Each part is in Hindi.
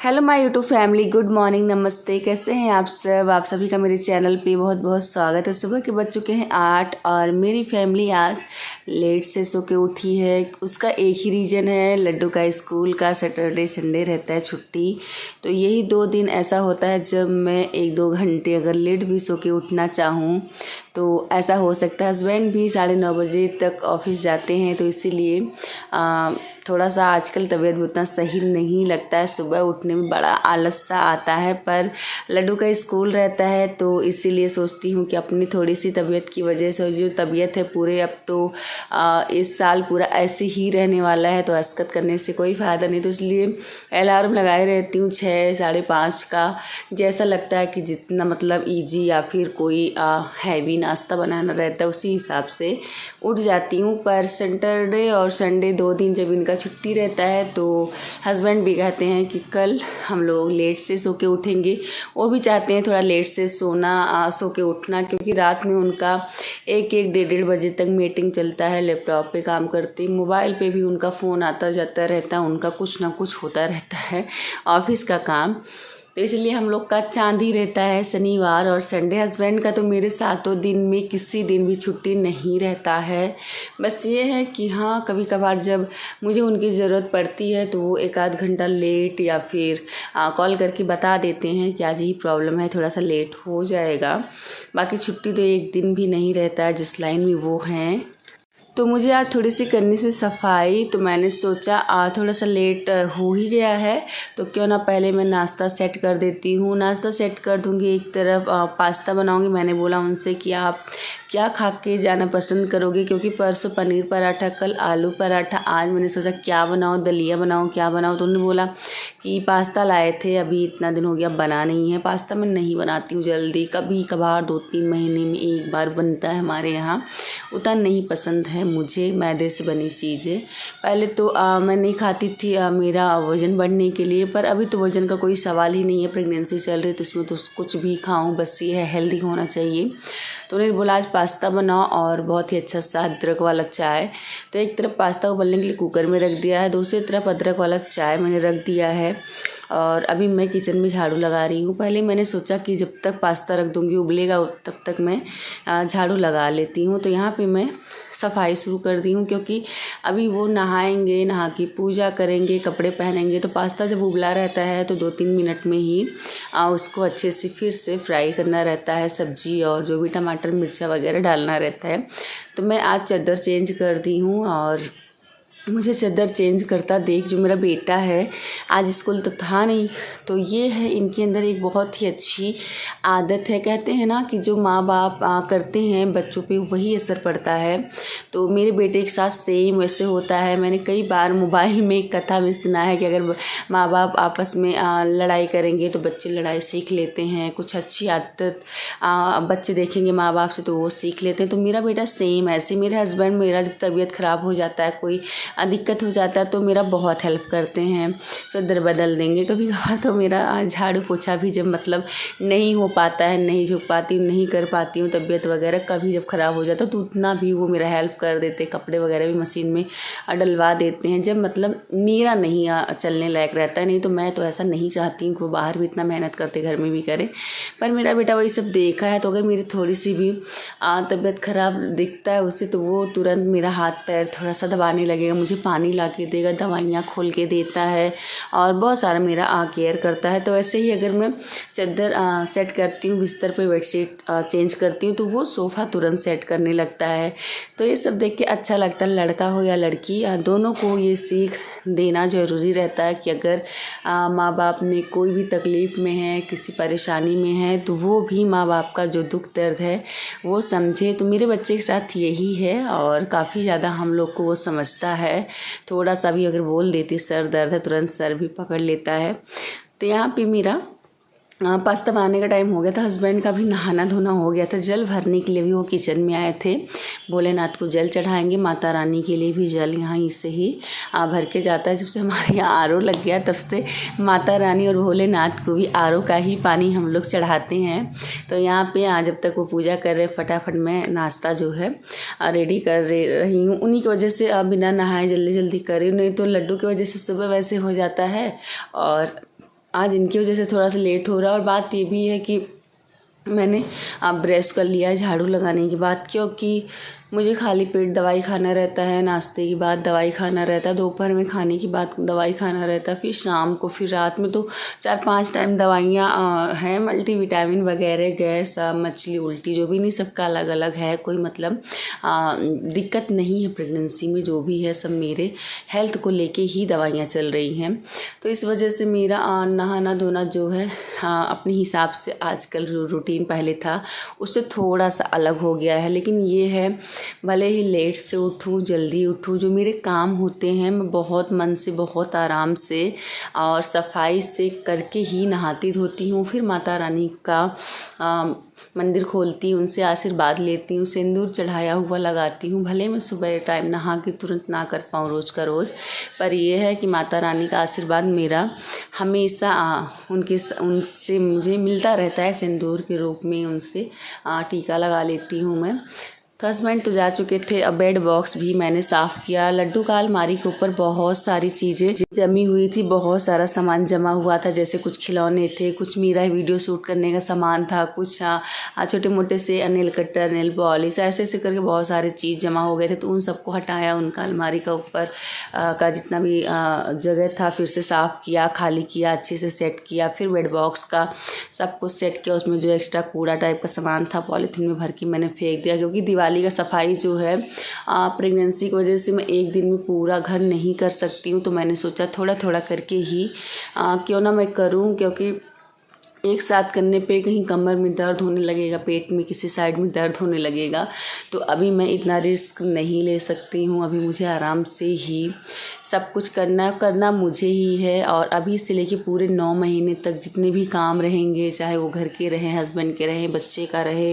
Hello my YouTube family, good morning, नमस्ते। कैसे हैं आप सब? आप सभी का मेरे चैनल पे बहुत बहुत स्वागत है। सुबह के बज चुके हैं 8 और मेरी फैमिली आज लेट से सो के उठी है। उसका एक ही रीज़न है, लड्डू का स्कूल का सैटरडे संडे रहता है छुट्टी। तो यही 2 दिन ऐसा होता है जब मैं 1-2 घंटे अगर लेट भी सो के उठना चाहूँ तो ऐसा हो सकता है। हस्बैंड भी 9:30 बजे तक ऑफिस जाते हैं, तो इसीलिए थोड़ा सा आजकल तबीयत भी उतना सही नहीं लगता है। सुबह उठने में बड़ा आलस सा आता है, पर लड्डू का स्कूल रहता है तो इसीलिए सोचती हूँ कि अपनी थोड़ी सी तबीयत की वजह से जो तबीयत है पूरे अब तो इस साल पूरा ऐसे ही रहने वाला है, तो हरकत करने से कोई फ़ायदा नहीं। तो इसलिए अलार्म लगाए रहती हूँ 6 साढ़े 5 का। जैसा लगता है कि जितना मतलब ईजी या फिर कोई हैवी नाश्ता बनाना रहता है उसी हिसाब से उठ जाती हूँ। पर सैटरडे और संडे 2 दिन जब इनका छुट्टी रहता है तो हस्बैंड भी कहते हैं कि कल हम लोग लेट से सो के उठेंगे। वो भी चाहते हैं थोड़ा लेट से सोना सो के उठना, क्योंकि रात में उनका 1-1 डेढ़ बजे तक मीटिंग चलता है। लैपटॉप पे काम करती, मोबाइल पे भी उनका फ़ोन आता जाता रहता है, उनका कुछ ना कुछ होता रहता है ऑफिस का काम। तो इसलिए हम लोग का चांदी रहता है शनिवार और संडे। हस्बैंड का तो मेरे 7 दिन में किसी दिन भी छुट्टी नहीं रहता है। बस ये है कि हाँ, कभी कभार जब मुझे उनकी ज़रूरत पड़ती है तो वो 1-आध घंटा लेट या फिर कॉल करके बता देते हैं कि आज यही प्रॉब्लम है, थोड़ा सा लेट हो जाएगा। बाकी छुट्टी तो एक दिन भी नहीं रहता है जिस लाइन में वो हैं। तो मुझे आज थोड़ी सी करनी सी सफाई, तो मैंने सोचा थोड़ा सा लेट हो ही गया है तो क्यों ना पहले मैं नाश्ता सेट कर देती हूँ। नाश्ता सेट कर दूँगी, एक तरफ पास्ता बनाऊँगी। मैंने बोला उनसे कि आप क्या खा के जाना पसंद करोगे, क्योंकि परसों पनीर पराठा, कल आलू पराठा, आज मैंने सोचा क्या बनाऊँ, दलिया बनाऊँ, क्या बनाऊँ। तो उन्होंने बोला कि पास्ता लाए थे, अभी इतना दिन हो गया बना नहीं है। पास्ता मैं नहीं बनाती हूँ जल्दी, कभी कभार 2-3 महीने में एक बार बनता है हमारे यहाँ। उतना नहीं पसंद है मुझे मैदे से बनी चीज़ें। पहले तो मैं नहीं खाती थी मेरा वज़न बढ़ने के लिए, पर अभी तो वज़न का कोई सवाल ही नहीं है। प्रेगनेंसी चल रही है तो इसमें तो कुछ भी खाऊं, बस ये है हेल्दी होना चाहिए। तो उन्होंने बोला आज पास्ता बनाओ और बहुत ही अच्छा सा अदरक वाला चाय। तो एक तरफ पास्ता उबलने के लिए कुकर में रख दिया है, दूसरी तरफ अदरक वाला चाय मैंने रख दिया है और अभी मैं किचन में झाड़ू लगा रही हूँ। पहले मैंने सोचा कि जब तक पास्ता रख दूँगी उबलेगा तब तक मैं झाड़ू लगा लेती हूँ। तो यहाँ पे मैं सफाई शुरू कर दी हूँ, क्योंकि अभी वो नहाएंगे, नहा के पूजा करेंगे, कपड़े पहनेंगे। तो पास्ता जब उबला रहता है तो 2-3 मिनट में ही उसको अच्छे से फिर से फ्राई करना रहता है, सब्जी और जो भी टमाटर मिर्चा वगैरह डालना रहता है। तो मैं आज चादर चेंज कर दी हूँ और मुझे चादर चेंज करता देख जो मेरा बेटा है, आज स्कूल तो था नहीं, तो ये है इनके अंदर एक बहुत ही अच्छी आदत है। कहते हैं ना कि जो माँ बाप करते हैं बच्चों पे वही असर पड़ता है। तो मेरे बेटे के साथ सेम वैसे होता है। मैंने कई बार मोबाइल में एक कथा में सुना है कि अगर माँ बाप आपस में लड़ाई करेंगे तो बच्चे लड़ाई सीख लेते हैं। कुछ अच्छी आदत बच्चे देखेंगे माँ बाप से तो वो सीख लेते हैं। तो मेरा बेटा सेम ऐसे, मेरे हस्बैंड मेरा जब तबीयत ख़राब हो जाता है, कोई दिक्कत हो जाता है तो मेरा बहुत हेल्प करते हैं, चादर बदल देंगे। कभी कभार तो मेरा झाड़ू पोछा भी जब मतलब नहीं हो पाता है, नहीं झुक पाती हूँ, नहीं कर पाती हूँ तबीयत वगैरह, कभी जब ख़राब हो जाता है तो उतना भी वो मेरा हेल्प कर देते। कपड़े वगैरह भी मशीन में डलवा देते हैं जब मतलब मेरा नहीं चलने लायक रहता है। नहीं तो मैं तो ऐसा नहीं चाहती हूँ कि वो बाहर भी इतना मेहनत करते, घर में भी करे। पर मेरा बेटा वही सब देखा है, तो अगर मेरी थोड़ी सी भी तबीयत ख़राब दिखता है उसे तो वो तुरंत मेरा हाथ पैर थोड़ा सा दबाने लगेगा, मुझे पानी ला के देगा, दवाइयाँ खोल के देता है और बहुत सारा मेरा केयर करता है। तो ऐसे ही अगर मैं चादर सेट करती हूँ, बिस्तर पे बेडशीट चेंज करती हूँ तो वो सोफ़ा तुरंत सेट करने लगता है। तो ये सब देख के अच्छा लगता है। लड़का हो या लड़की, दोनों को ये सीख देना ज़रूरी रहता है कि अगर माँ बाप में कोई भी तकलीफ़ में है, किसी परेशानी में है, तो वो भी माँ बाप का जो दुख दर्द है वो समझे। तो मेरे बच्चे के साथ यही है और काफ़ी ज़्यादा हम लोग को वो समझता है। थोड़ा सा भी अगर बोल देती सर दर्द है, तुरंत सर भी पकड़ लेता है। तो यहाँ पे मेरा पास्ता बनाने का टाइम हो गया था। हस्बैंड का भी नहाना धोना हो गया था। जल भरने के लिए भी वो किचन में आए थे। भोलेनाथ को जल चढ़ाएंगे, माता रानी के लिए भी जल यहाँ से ही भर के जाता है। जब से हमारे यहाँ आरओ लग गया तब से माता रानी और भोलेनाथ को भी आरओ का ही पानी हम लोग चढ़ाते हैं। तो यहाँ पे जब तक वो पूजा कर रहे, फटाफट मैं नाश्ता जो है रेडी कर रही हूँ। उन्हीं की वजह से बिना नहाए जल्दी जल्दी कर रही हूँ, नहीं तो लड्डू की वजह से सुबह वैसे हो जाता है और आज इनकी वजह से थोड़ा सा लेट हो रहा है। और बात ये भी है कि मैंने ब्रश कर लिया है झाड़ू लगाने के बाद, क्योंकि मुझे खाली पेट दवाई खाना रहता है, नाश्ते के बाद दवाई खाना रहता है, दोपहर में खाने के बाद दवाई खाना रहता है, फिर शाम को, फिर रात में, तो 4-5 टाइम दवाइयाँ हैं, मल्टीविटामिन वगैरह, गैस, मछली, उल्टी, जो भी नहीं, सबका अलग अलग है। कोई मतलब दिक्कत नहीं है प्रेगनेंसी में, जो भी है सब मेरे हेल्थ को लेके ही दवाइयाँ चल रही हैं। तो इस वजह से मेरा नहाना धोना जो है अपने हिसाब से आजकल रूटीन पहले था उससे थोड़ा सा अलग हो गया है। लेकिन ये है, भले ही लेट से उठूँ जल्दी उठूँ, जो मेरे काम होते हैं मैं बहुत मन से, बहुत आराम से और सफाई से करके ही नहाती धोती हूँ। फिर माता रानी का मंदिर खोलती हूँ, उनसे आशीर्वाद लेती हूँ, सिंदूर चढ़ाया हुआ लगाती हूँ। भले मैं सुबह टाइम नहा के तुरंत ना कर पाऊँ रोज़ का रोज़, पर यह है कि माता रानी का आशीर्वाद मेरा हमेशा उनसे मुझे मिलता रहता है सिंदूर के रूप में। उनसे टीका लगा लेती हूँ मैं। तो हस्बैंड तो जा चुके थे। अब बेड बॉक्स भी मैंने साफ़ किया। लड्डू का अलमारी के ऊपर बहुत सारी चीज़ें जमी हुई थी, बहुत सारा सामान जमा हुआ था, जैसे कुछ खिलौने थे, कुछ मेरा वीडियो शूट करने का सामान था, कुछ छोटे मोटे से नेल कटर, नेल पॉलिश, ऐसे ऐसे करके बहुत सारे चीज़ जमा हो गए थे। तो उन सबको हटाया, उनका अलमारी का ऊपर का जितना भी जगह था फिर से साफ़ किया, खाली किया, अच्छे से सेट किया। फिर बेड बॉक्स का सब कुछ सेट किया। उसमें जो एक्स्ट्रा कूड़ा टाइप का सामान था पॉलीथीन में भर के मैंने फेंक दिया, क्योंकि दिवाली का सफाई जो है प्रेगनेंसी की वजह से मैं एक दिन में पूरा घर नहीं कर सकती हूँ। तो मैंने सोचा थोड़ा थोड़ा करके ही क्यों ना मैं करूँ, क्योंकि एक साथ करने पे कहीं कमर में दर्द होने लगेगा, पेट में किसी साइड में दर्द होने लगेगा। तो अभी मैं इतना रिस्क नहीं ले सकती हूँ। अभी मुझे आराम से ही सब कुछ करना मुझे ही है। और अभी से लेके पूरे 9 महीने तक जितने भी काम रहेंगे, चाहे वो घर के रहें, हस्बैंड के रहें, बच्चे का रहे,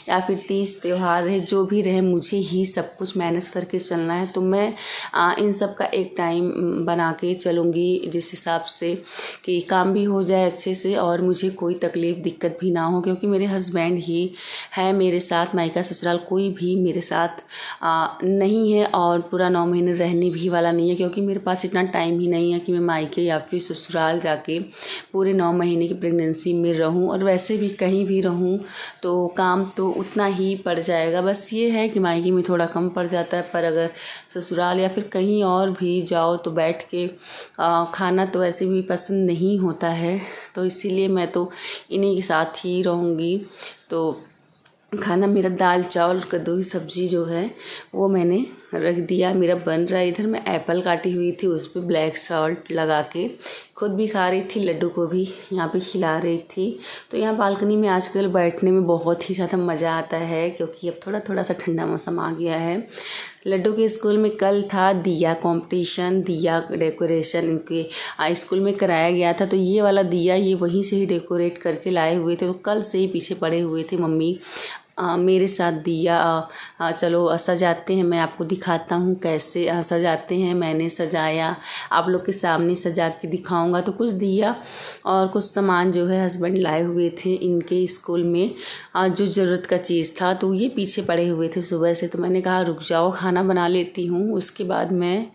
या फिर तीज त्यौहार रहे, जो भी रहे, मुझे ही सब कुछ मैनेज करके चलना है। तो मैं इन सब का एक टाइम बना के चलूँगी, जिस हिसाब से कि काम भी हो जाए अच्छे से और मुझे कोई तकलीफ़ दिक्कत भी ना हो, क्योंकि मेरे हस्बैंड ही है मेरे साथ। मायका ससुराल कोई भी मेरे साथ नहीं है और पूरा 9 महीने रहने भी वाला नहीं है, क्योंकि मेरे पास इतना टाइम ही नहीं है कि मैं मायके या फिर ससुराल जाके पूरे 9 महीने की प्रेगनेंसी में रहूं। और वैसे भी कहीं भी रहूं तो काम तो उतना ही पड़ जाएगा। बस ये है कि मायके में थोड़ा कम पड़ जाता है, पर अगर ससुराल या फिर कहीं और भी जाओ तो बैठ के खाना तो वैसे भी पसंद नहीं होता है। तो इसीलिए मैं तो इन्हीं के साथ ही रहूँगी। तो खाना मेरा दाल चावल कद्दू की सब्ज़ी जो है वो मैंने रख दिया, मेरा बन रहा है। इधर मैं एप्पल काटी हुई थी, उस पर ब्लैक सॉल्ट लगा के खुद भी खा रही थी, लड्डू को भी यहाँ पे खिला रही थी। तो यहाँ बालकनी में आजकल बैठने में बहुत ही ज़्यादा मज़ा आता है, क्योंकि अब थोड़ा थोड़ा सा ठंडा मौसम आ गया है। लड्डू के स्कूल में कल था दिया कंपटीशन, दिया डेकोरेशन इनके स्कूल में कराया गया था। तो ये वाला दिया ये वहीं से ही डेकोरेट करके लाए हुए थे। तो कल से ही पीछे पड़े हुए थे मम्मी मेरे साथ दिया चलो सजाते हैं, मैं आपको दिखाता हूँ कैसे सजाते हैं। मैंने सजाया, आप लोग के सामने सजा के दिखाऊंगा। तो कुछ दिया और कुछ सामान जो है हस्बैंड लाए हुए थे इनके स्कूल में जो ज़रूरत का चीज़ था, तो ये पीछे पड़े हुए थे सुबह से। तो मैंने कहा रुक जाओ, खाना बना लेती हूँ, उसके बाद मैं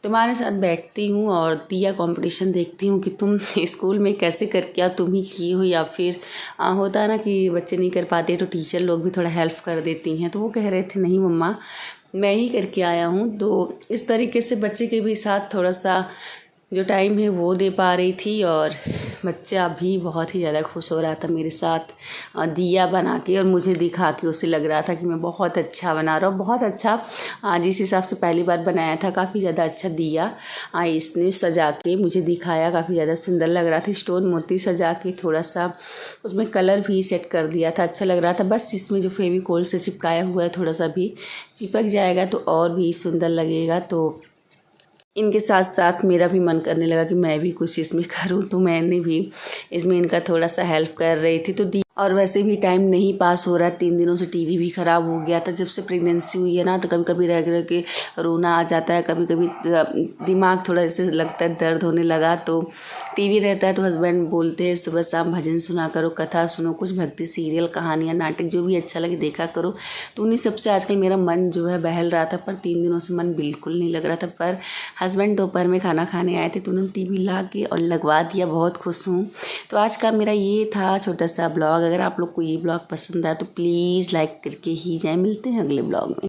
तुम्हारे साथ बैठती हूँ और दिया कंपटीशन देखती हूँ कि तुम स्कूल में कैसे कर क्या तुम ही की हो, या फिर होता है ना कि बच्चे नहीं कर पाते तो टीचर लोग भी थोड़ा हेल्प कर देती हैं। तो वो कह रहे थे नहीं मम्मा मैं ही करके आया हूँ। तो इस तरीके से बच्चे के भी साथ थोड़ा सा जो टाइम है वो दे पा रही थी। और बच्चा भी बहुत ही ज़्यादा खुश हो रहा था मेरे साथ दिया बना के, और मुझे दिखा के उसे लग रहा था कि मैं बहुत अच्छा बना रहा हूँ, बहुत अच्छा। जिस हिसाब से पहली बार बनाया था काफ़ी ज़्यादा अच्छा दिया इसने सजा के मुझे दिखाया, काफ़ी ज़्यादा सुंदर लग रहा था। स्टोन मोती सजा के थोड़ा सा उसमें कलर भी सेट कर दिया था, अच्छा लग रहा था। बस इसमें जो फेविकोल से चिपकाया हुआ है थोड़ा सा भी चिपक जाएगा तो और भी सुंदर लगेगा। तो इनके साथ साथ मेरा भी मन करने लगा कि मैं भी कुछ इसमें करूं, तो मैंने भी इसमें इनका थोड़ा सा हेल्प कर रही थी। तो और वैसे भी टाइम नहीं पास हो रहा है। 3 दिनों से टीवी भी ख़राब हो गया था। जब से प्रेगनेंसी हुई है ना, तो कभी कभी रह रह के रोना आ जाता है, कभी कभी दिमाग थोड़ा ऐसे लगता है दर्द होने लगा। तो टीवी रहता है तो हस्बैंड बोलते हैं सुबह शाम भजन सुना करो, कथा सुनो, कुछ भक्ति सीरियल, कहानियाँ, नाटक जो भी अच्छा लगे देखा करो। तो उन्हीं सबसे आजकल मेरा मन जो है बहल रहा था, पर 3 दिनों से मन बिल्कुल नहीं लग रहा था। पर हस्बैंड दोपहर में खाना खाने आए थे तो उन्होंने टीवी ला के और लगवा दिया। बहुत खुश हूँ। तो आज का मेरा ये था छोटा सा ब्लॉग। अगर आप लोग को ये ब्लॉग पसंद आया तो प्लीज़ लाइक करके ही जाए। मिलते हैं अगले ब्लॉग में।